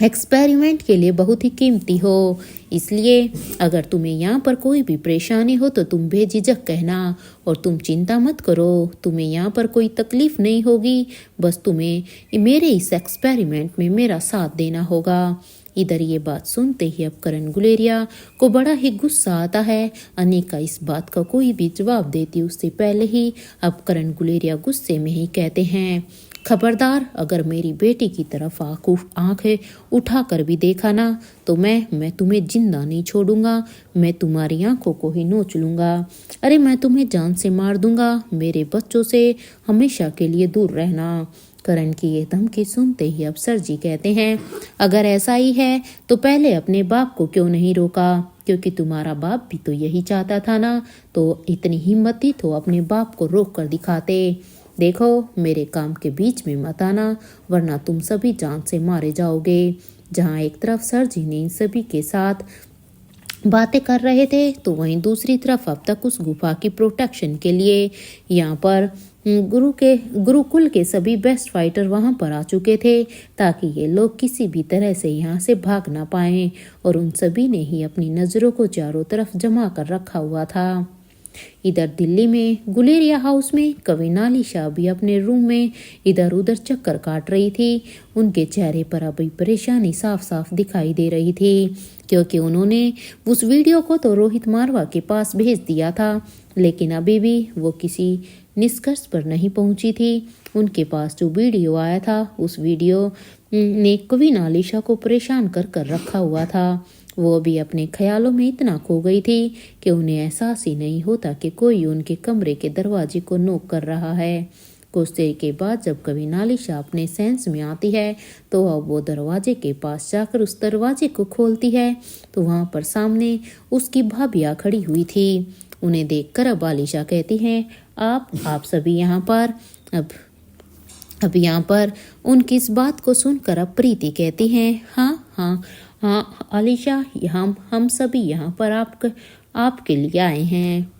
एक्सपेरिमेंट के लिए बहुत ही कीमती हो। इसलिए अगर तुम्हें यहाँ पर कोई भी परेशानी हो तो तुम बेझिझक कहना, और तुम चिंता मत करो, तुम्हें यहाँ पर कोई तकलीफ नहीं होगी। बस तुम्हें मेरे इस एक्सपेरिमेंट में मेरा साथ देना होगा। इधर ये बात सुनते ही अब करण गुलेरिया को बड़ा ही गुस्सा आता है। अनिका इस बात का कोई भी जवाब देती उससे पहले ही अब करण गुलेरिया गुस्से में ही कहते हैं, खबरदार, अगर मेरी बेटी की तरफ आंखें उठाकर भी देखा ना तो मैं तुम्हें जिंदा नहीं छोड़ूंगा। मैं तुम्हारी आंखों को ही नोच लूंगा। अरे मैं तुम्हें जान से मार दूंगा। मेरे बच्चों से हमेशा के लिए दूर रहना। करण की ये धमकी सुनते ही अब सर जी कहते हैं, अगर ऐसा ही है तो पहले अपने बाप को क्यों नहीं रोका? क्योंकि तुम्हारा बाप भी तो यही चाहता था ना। तो इतनी हिम्मत थी तो अपने बाप को रोक कर दिखाते। देखो, मेरे काम के बीच में मत आना, वरना तुम सभी जान से मारे जाओगे। जहाँ एक तरफ सर जी ने इन सभी के साथ बातें कर रहे थे, तो वहीं दूसरी तरफ अब तक उस गुफा की प्रोटेक्शन के लिए यहाँ पर गुरुकुल के सभी बेस्ट फाइटर वहां पर आ चुके थे, ताकि ये लोग किसी भी तरह से यहाँ से भाग ना पाएं। और उन सभी ने ही अपनी नज़रों को चारों तरफ जमा कर रखा हुआ था। इधर दिल्ली में गुलेरिया हाउस में कविन आलिशा भी अपने रूम में इधर उधर चक्कर काट रही थी। उनके चेहरे पर अभी परेशानी साफ साफ दिखाई दे रही थी, क्योंकि उन्होंने उस वीडियो को तो रोहित मारवा के पास भेज दिया था, लेकिन अभी भी वो किसी निष्कर्ष पर नहीं पहुंची थी। उनके पास जो वीडियो आया था, उस वीडियो ने कविन आलिशा को परेशान कर रखा हुआ था। वो अभी अपने ख्यालों में इतना खो गई थी कि उन्हें एहसास ही नहीं होता कि कोई उनके कमरे के दरवाजे को नोक कर रहा है। कुछ देर के बाद जब कविन आलिशा अपने सेंस में आती है, तो अब वो दरवाजे के पास जाकर उस दरवाजे को खोलती है, तो वहाँ पर सामने उसकी भाभियाँ खड़ी हुई थी। उन्हें देखकर अब आलिशा कहती हैं, आप सभी यहाँ पर। अब यहाँ पर उनकी इस बात को सुनकर अब प्रीति कहती हैं, हाँ आलिशा, हम सभी यहाँ पर आपके लिए आए हैं।